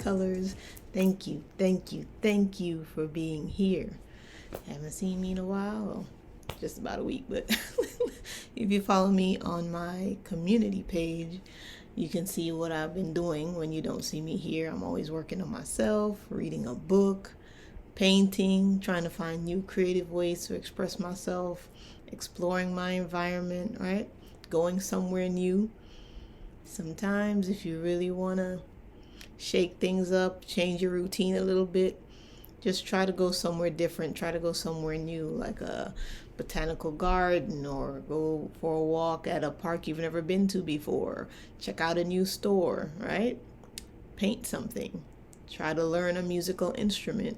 colors. Thank you, thank you, thank you for being here. Haven't seen me in a while, well, just about a week, but if you follow me on my community page, you can see what I've been doing when you don't see me here. I'm always working on myself, reading a book, painting, trying to find new creative ways to express myself, exploring my environment, right? Going somewhere new. Sometimes if you really want to shake things up, change your routine a little bit, just try to go somewhere different, try to go somewhere new, like a botanical garden, or go for a walk at a park you've never been to before, check out a new store, right? Paint something, try to learn a musical instrument.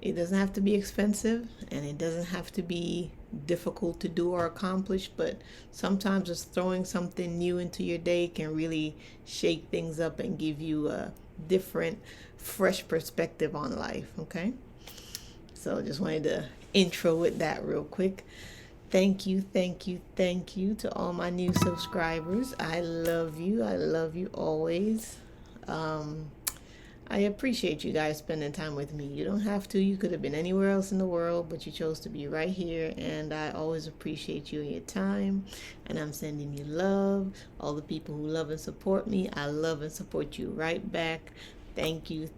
It doesn't have to be expensive, and it doesn't have to be difficult to do or accomplish, but sometimes just throwing something new into your day can really shake things up and give you a different, fresh perspective on life, okay? So just wanted to intro with that real quick. Thank you, thank you, thank you to all my new subscribers. I love you. I love you always. I appreciate you guys spending time with me. You don't have to. You could have been anywhere else in the world, but you chose to be right here, and I always appreciate you and your time, and I'm sending you love. All the people who love and support me, I love and support you right back. Thank you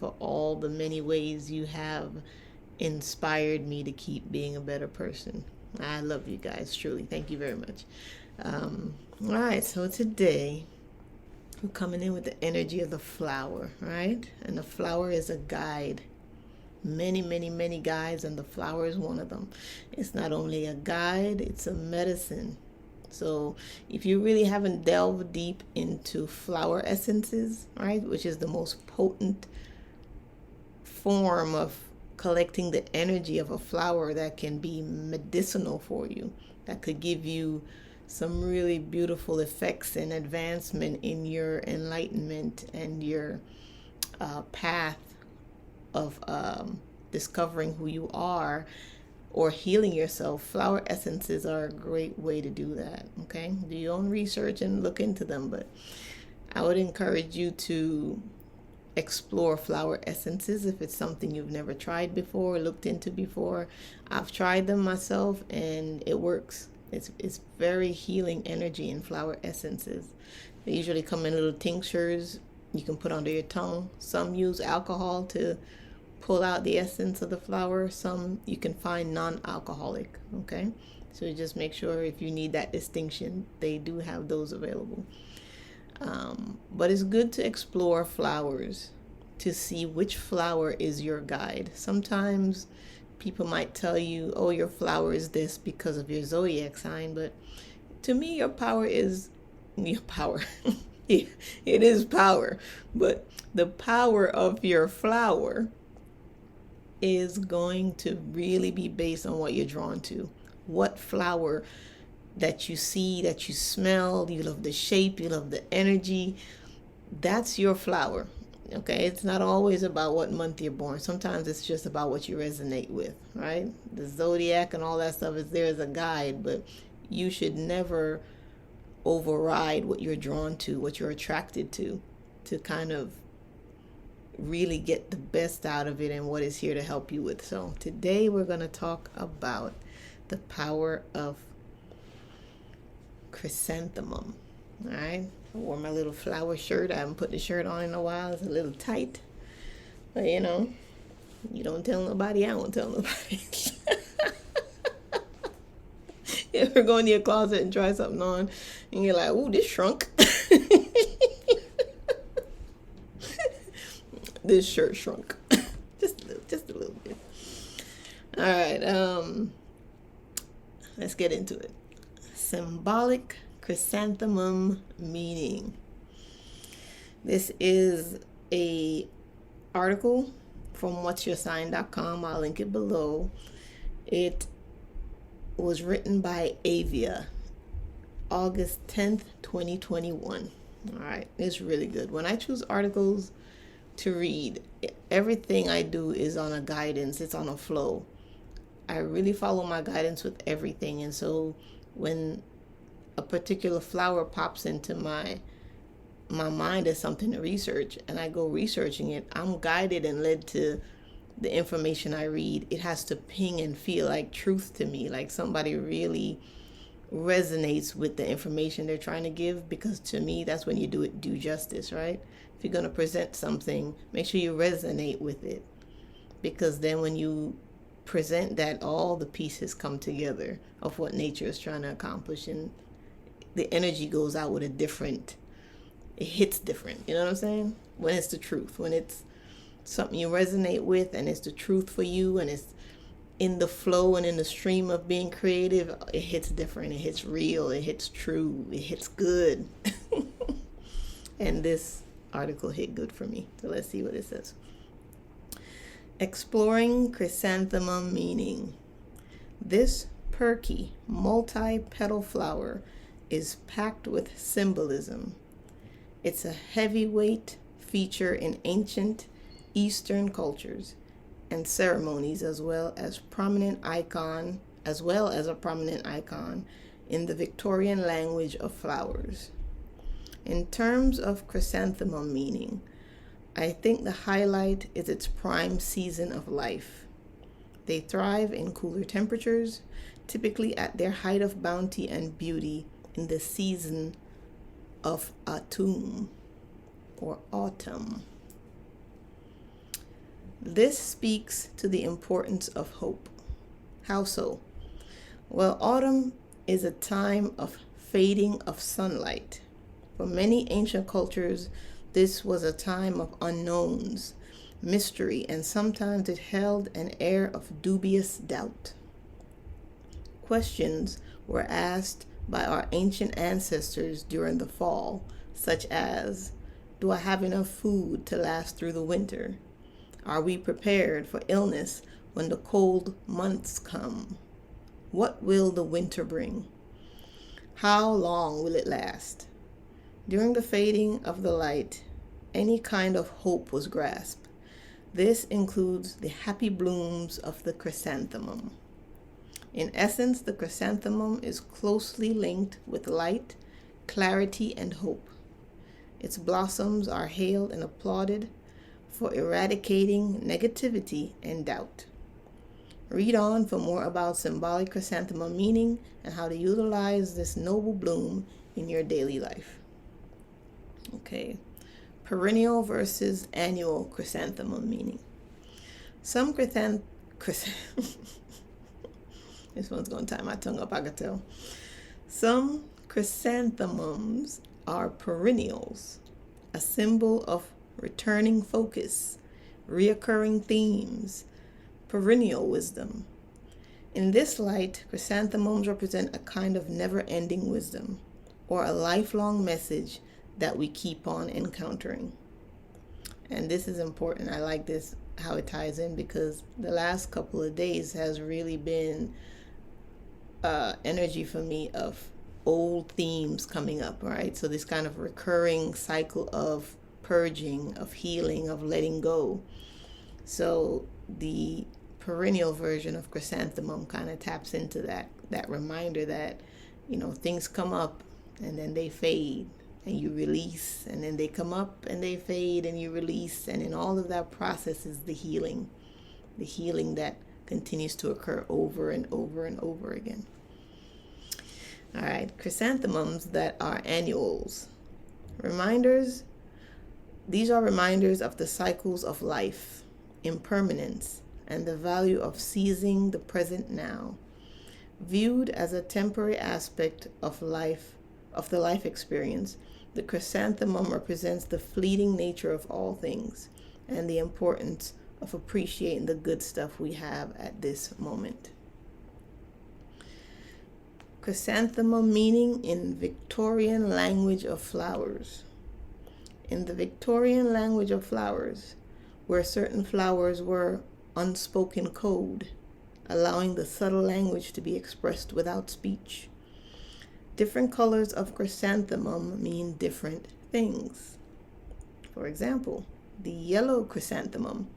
for all the many ways you have inspired me to keep being a better person. I love you guys, truly. Thank you very much. All right, so today we're coming in with the energy of the flower, right? And the flower is a guide. Many, many, many guides, and the flower is one of them. It's not only a guide, it's a medicine. So if you really haven't delved deep into flower essences, right, which is the most potent form of collecting the energy of a flower that can be medicinal for you, that could give you some really beautiful effects and advancement in your enlightenment and your path of discovering who you are or healing yourself. Flower essences are a great way to do that, okay? Do your own research and look into them, but I would encourage you to explore flower essences if it's something you've never tried before or looked into before. I've tried them myself and it works. It's very healing energy in flower essences. They usually come in little tinctures you can put under your tongue. Some use alcohol to pull out the essence of the flower. Some you can find non-alcoholic, okay? So you just make sure if you need that distinction, they do have those available. But it's good to explore flowers to see which flower is your guide. Sometimes people might tell you, oh, your flower is this because of your zodiac sign, but to me, your power is your power. It is power, but the power of your flower is going to really be based on what you're drawn to. What flower that you see, that you smell, you love the shape, you love the energy, that's your flower. Okay, it's not always about what month you're born. Sometimes it's just about what you resonate with, right? The zodiac and all that stuff is there as a guide, but you should never override what you're drawn to, what you're attracted to kind of really get the best out of it and what is here to help you with. So today we're going to talk about the power of chrysanthemum. All right, I wore my little flower shirt. I haven't put the shirt on in a while. It's a little tight, but you know, you don't tell nobody, I won't tell nobody. You ever go into your closet and try something on and you're like, ooh, this shrunk. This shirt shrunk. just a little bit. All right, let's get into it. Symbolic chrysanthemum meaning. This is a article from whatsyoursign.com. I'll link it below. It was written by Avia, August 10th, 2021. All right, it's really good. When I choose articles to read, everything I do is on a guidance. It's on a flow. I really follow my guidance with everything. And so when a particular flower pops into my my mind as something to research and I go researching it, I'm guided and led to the information I read. It has to ping and feel like truth to me, like somebody really resonates with the information they're trying to give, because to me that's when you do it due justice, right? If you're going to present something, make sure you resonate with it, because then when you present that, all the pieces come together of what nature is trying to accomplish, and the energy goes out with a different, it hits different, you know what I'm saying? When it's the truth, when it's something you resonate with and it's the truth for you and it's in the flow and in the stream of being creative, it hits different, it hits real, it hits true, it hits good. And this article hit good for me, so let's see what it says. Exploring chrysanthemum meaning. This perky, multi-petal flower is packed with symbolism. It's a heavyweight feature in ancient Eastern cultures and ceremonies, as well as a prominent icon in the Victorian language of flowers. In terms of chrysanthemum meaning, I think the highlight is its prime season of life. They thrive in cooler temperatures, typically at their height of bounty and beauty in the season of autumn or autumn. This speaks to the importance of hope. How so? Well, autumn is a time of fading of sunlight. For many ancient cultures, this was a time of unknowns, mystery, and sometimes it held an air of dubious doubt. Questions were asked by our ancient ancestors during the fall, such as, do I have enough food to last through the winter? Are we prepared for illness when the cold months come? What will the winter bring? How long will it last? During the fading of the light, any kind of hope was grasped. This includes the happy blooms of the chrysanthemum. In essence, the chrysanthemum is closely linked with light, clarity, and hope. Its blossoms are hailed and applauded for eradicating negativity and doubt. Read on for more about symbolic chrysanthemum meaning and how to utilize this noble bloom in your daily life. Okay, perennial versus annual chrysanthemum meaning. Some this one's going to tie my tongue up, I can tell. Some chrysanthemums are perennials, a symbol of returning focus, reoccurring themes, perennial wisdom. In this light, chrysanthemums represent a kind of never-ending wisdom, or a lifelong message that we keep on encountering. And this is important. I like this, how it ties in, because the last couple of days has really been energy for me of old themes coming up, right? So this kind of recurring cycle of purging, of healing, of letting go. So the perennial version of chrysanthemum kind of taps into that reminder that, things come up and then they fade and you release, and then they come up and they fade and you release, and in all of that process is the healing that continues to occur over and over and over again. All right, chrysanthemums that are annuals. These are reminders of the cycles of life, impermanence, and the value of seizing the present now. Viewed as a temporary aspect of life, of the life experience, the chrysanthemum represents the fleeting nature of all things and the importance of appreciating the good stuff we have at this moment. Chrysanthemum meaning in Victorian language of flowers. In the Victorian language of flowers, where certain flowers were unspoken code, allowing the subtle language to be expressed without speech. Different colors of chrysanthemum mean different things. For example, the yellow chrysanthemum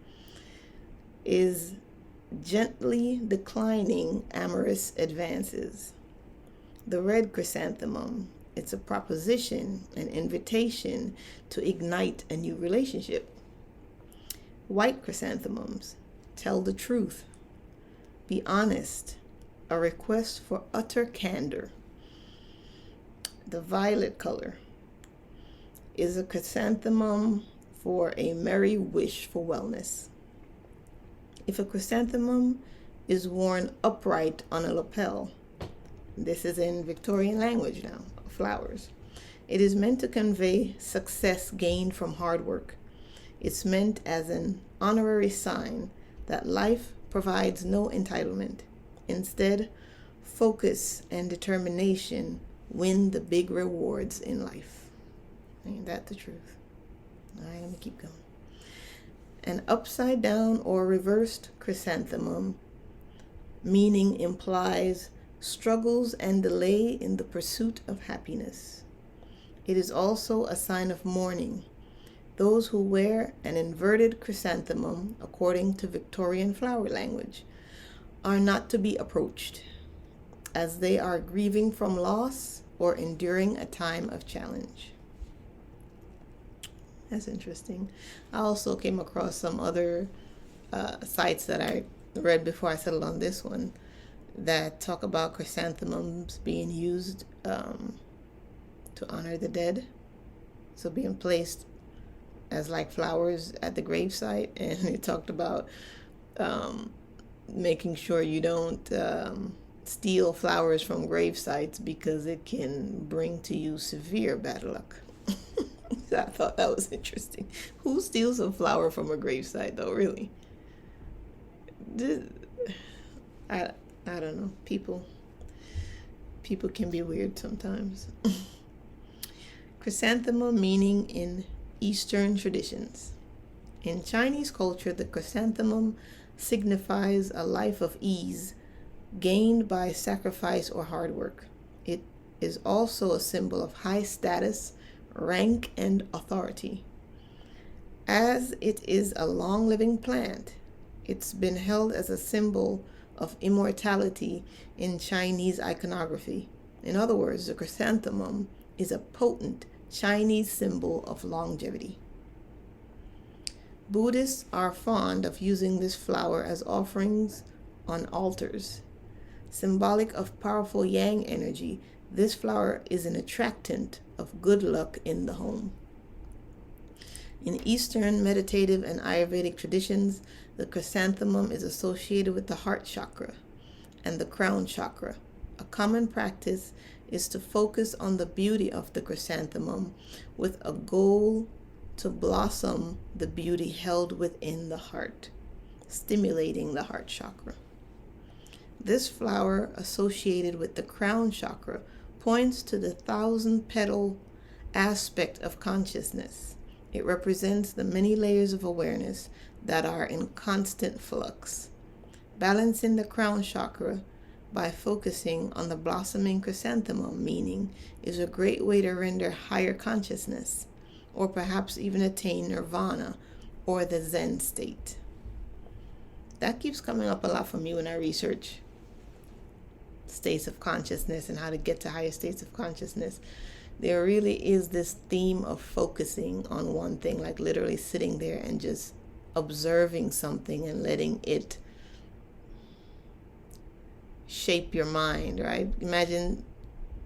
is gently declining amorous advances. The red chrysanthemum It's a proposition, an invitation to ignite a new relationship. White chrysanthemums tell the truth, be honest, a request for utter candor. The violet color is a chrysanthemum for a merry wish for wellness. If a chrysanthemum is worn upright on a lapel, this is in Victorian language now, flowers, it is meant to convey success gained from hard work. It's meant as an honorary sign that life provides no entitlement. Instead, focus and determination win the big rewards in life. Ain't that the truth? All right, let me keep going. An upside down or reversed chrysanthemum meaning implies struggles and delay in the pursuit of happiness. It is also a sign of mourning. Those who wear an inverted chrysanthemum, according to Victorian flower language, are not to be approached, as they are grieving from loss or enduring a time of challenge. That's interesting. I also came across some other sites that I read before I settled on this one that talk about chrysanthemums being used to honor the dead. So being placed as like flowers at the gravesite, and it talked about making sure you don't steal flowers from gravesites because it can bring to you severe bad luck. I thought that was interesting. Who steals a flower from a gravesite though, really? I don't know. People can be weird sometimes. Chrysanthemum meaning in Eastern traditions. In Chinese culture, the chrysanthemum signifies a life of ease gained by sacrifice or hard work. It is also a symbol of high status, rank, and authority. As it is a long-living plant, it's been held as a symbol of immortality in Chinese iconography. In other words, the chrysanthemum is a potent Chinese symbol of longevity. Buddhists are fond of using this flower as offerings on altars. Symbolic of powerful yang energy, this flower is an attractant of good luck in the home. In Eastern meditative and Ayurvedic traditions, the chrysanthemum is associated with the heart chakra and the crown chakra. A common practice is to focus on the beauty of the chrysanthemum with a goal to blossom the beauty held within the heart, stimulating the heart chakra. This flower associated with the crown chakra points to the 1,000-petal aspect of consciousness. It represents the many layers of awareness that are in constant flux. Balancing the crown chakra by focusing on the blossoming chrysanthemum meaning is a great way to render higher consciousness, or perhaps even attain nirvana or the Zen state. That keeps coming up a lot for me when I research states of consciousness and how to get to higher states of consciousness. There really is this theme of focusing on one thing, like literally sitting there and just observing something and letting it shape your mind, right? Imagine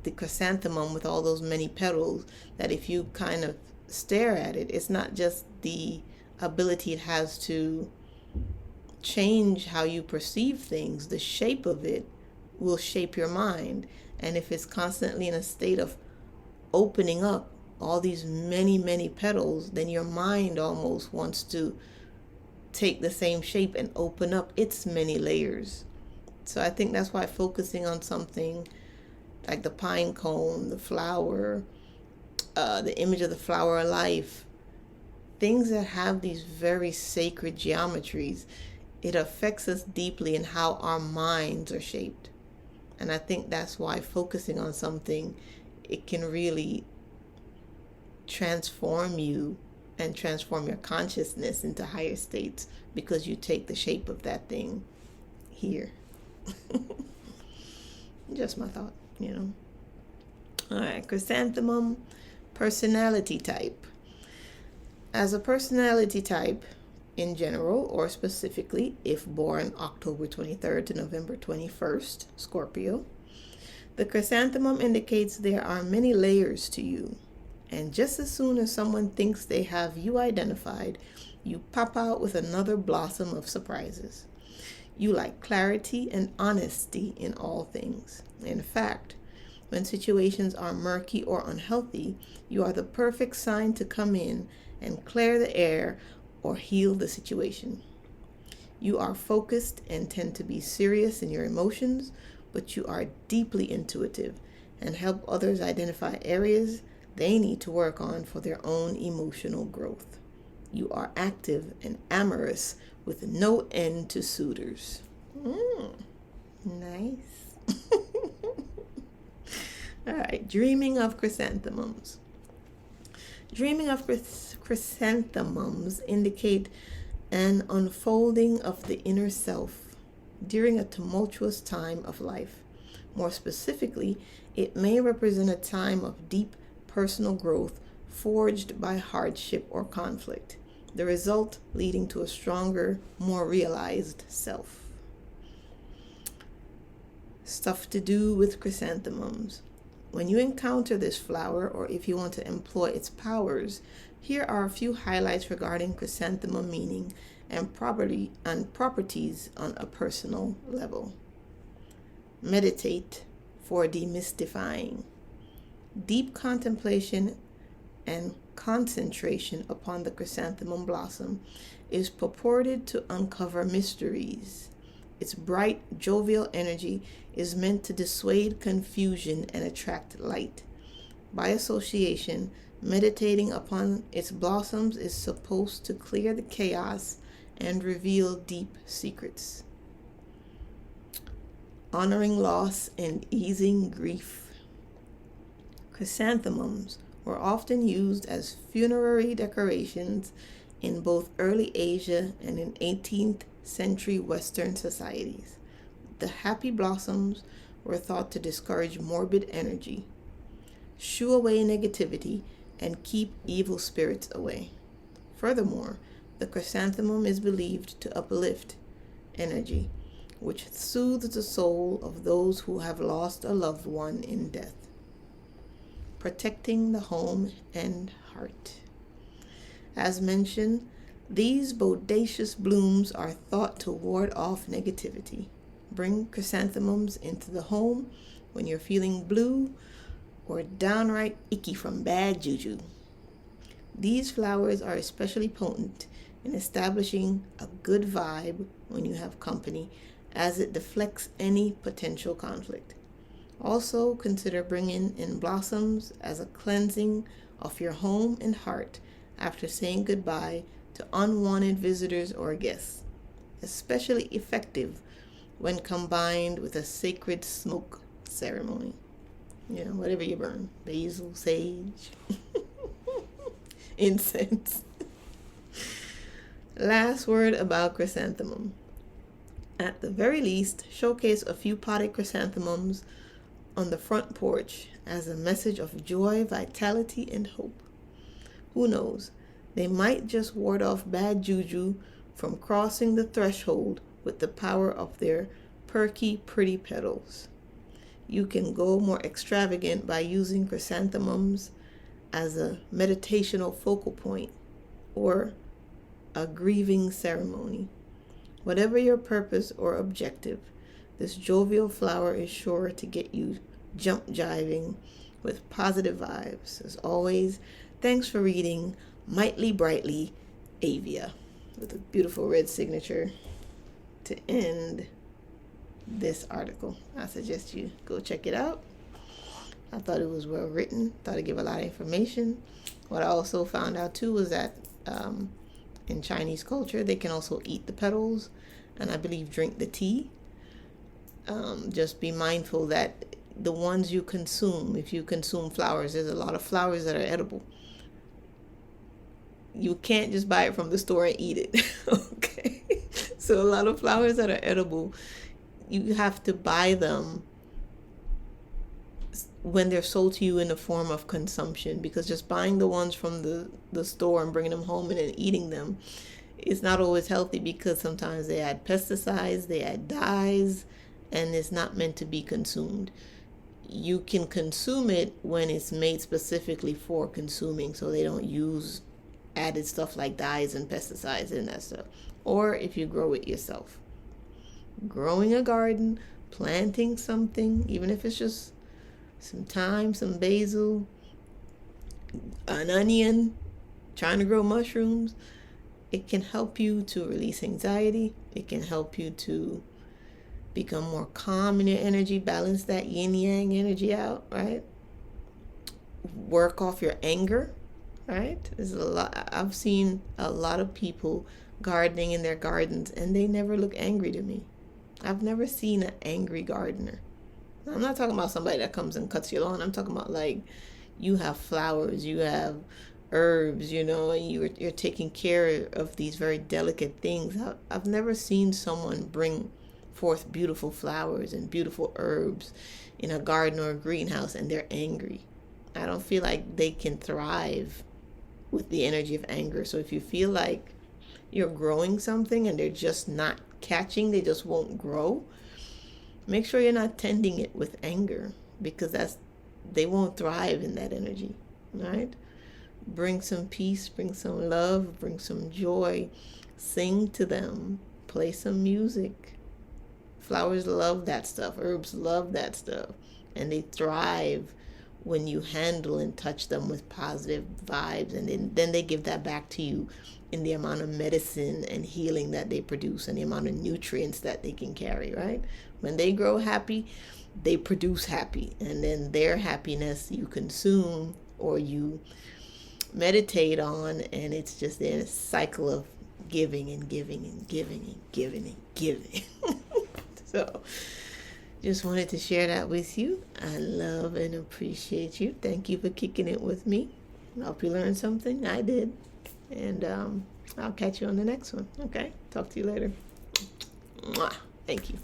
the chrysanthemum with all those many petals, that if you kind of stare at it, it's not just the ability it has to change how you perceive things, the shape of it will shape your mind. And if it's constantly in a state of opening up all these many petals, then your mind almost wants to take the same shape and open up its many layers. So I think that's why focusing on something like the pine cone, the flower, the image of the flower of life, things that have these very sacred geometries, it affects us deeply in how our minds are shaped. And I think that's why focusing on something, it can really transform you and transform your consciousness into higher states, because you take the shape of that thing here. Just my thought, All right, chrysanthemum personality type. As a personality type in general, or specifically if born October 23rd to November 21st, Scorpio, the chrysanthemum indicates there are many layers to you. And just as soon as someone thinks they have you identified, you pop out with another blossom of surprises. You like clarity and honesty in all things. In fact, when situations are murky or unhealthy, you are the perfect sign to come in and clear the air or heal the situation. You are focused and tend to be serious in your emotions, but you are deeply intuitive and help others identify areas they need to work on for their own emotional growth. You are active and amorous with no end to suitors. Nice. All right, dreaming of chrysanthemums. Dreaming of chrysanthemums indicate an unfolding of the inner self during a tumultuous time of life. More specifically, it may represent a time of deep personal growth forged by hardship or conflict, the result leading to a stronger, more realized self. Stuff to do with chrysanthemums. When you encounter this flower, or if you want to employ its powers, here are a few highlights regarding chrysanthemum meaning and properties on a personal level. Meditate for demystifying. Deep contemplation and concentration upon the chrysanthemum blossom is purported to uncover mysteries. Its bright, jovial energy is meant to dissuade confusion and attract light. By association, meditating upon its blossoms is supposed to clear the chaos and reveal deep secrets. Honoring loss and easing grief. Chrysanthemums were often used as funerary decorations in both early Asia and in 18th century Western societies. The happy blossoms were thought to discourage morbid energy, shoo away negativity, and keep evil spirits away. Furthermore, the chrysanthemum is believed to uplift energy, which soothes the soul of those who have lost a loved one in death. Protecting the home and heart. As mentioned, these bodacious blooms are thought to ward off negativity. Bring chrysanthemums into the home when you're feeling blue or downright icky from bad juju. These flowers are especially potent in establishing a good vibe when you have company, as it deflects any potential conflict. Also, consider bringing in blossoms as a cleansing of your home and heart after saying goodbye to unwanted visitors or guests, especially effective when combined with a sacred smoke ceremony. Whatever you burn, basil, sage, incense. Last word about chrysanthemum. At the very least, showcase a few potted chrysanthemums on the front porch as a message of joy, vitality, and hope. Who knows? They might just ward off bad juju from crossing the threshold with the power of their perky, pretty petals. You can go more extravagant by using chrysanthemums as a meditational focal point or a grieving ceremony. Whatever your purpose or objective, this jovial flower is sure to get you jump jiving with positive vibes. As always, thanks for reading Mightly Brightly Avia, with a beautiful red signature to end this article. I suggest you go check it out. I thought it was well written, thought it gave a lot of information. What I also found out too was that in Chinese culture, they can also eat the petals and I believe drink the tea. Just be mindful that the ones you consume, if you consume flowers, there's a lot of flowers that are edible. You can't just buy it from the store and eat it. Okay? So a lot of flowers that are edible, you have to buy them when they're sold to you in the form of consumption, because just buying the ones from the store and bringing them home and then eating them is not always healthy, because sometimes they add pesticides, they add dyes, and it's not meant to be consumed. You can consume it when it's made specifically for consuming, so they don't use added stuff like dyes and pesticides and that stuff. Or if you grow it yourself. Growing a garden, planting something, even if it's just some thyme, some basil, an onion, trying to grow mushrooms, it can help you to release anxiety. It can help you to become more calm in your energy, balance that yin yang energy out, right? Work off your anger, right? There's a lot. I've seen a lot of people gardening in their gardens and they never look angry to me. I've never seen an angry gardener. I'm not talking about somebody that comes and cuts your lawn. I'm talking about like you have flowers, you have herbs, you know, and you're taking care of these very delicate things. I've never seen someone bring forth beautiful flowers and beautiful herbs in a garden or a greenhouse and they're angry. I don't feel like they can thrive with the energy of anger. So if you feel like you're growing something and they're just not catching, they just won't grow, make sure you're not tending it with anger, because they won't thrive in that energy, right? Bring some peace, bring some love, bring some joy, sing to them, play some music. Flowers love that stuff, herbs love that stuff, and they thrive when you handle and touch them with positive vibes, and then they give that back to you in the amount of medicine and healing that they produce and the amount of nutrients that they can carry, right? When they grow happy, they produce happy, and then their happiness you consume or you meditate on, and it's just in a cycle of giving and giving and giving and giving and giving. So just wanted to share that with you. I love and appreciate you. Thank you for kicking it with me. I hope you learned something. I did. And I'll catch you on the next one. Okay? Talk to you later. Mwah. Thank you.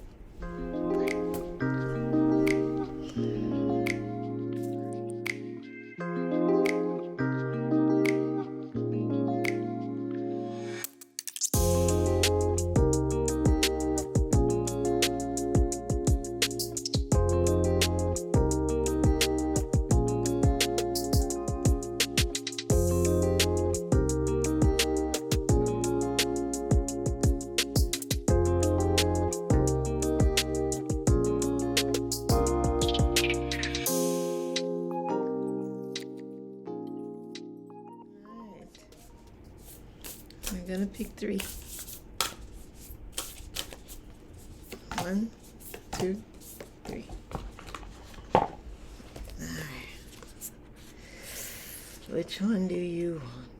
We're gonna pick 3. 1, 2, 3. All right. Which one do you want?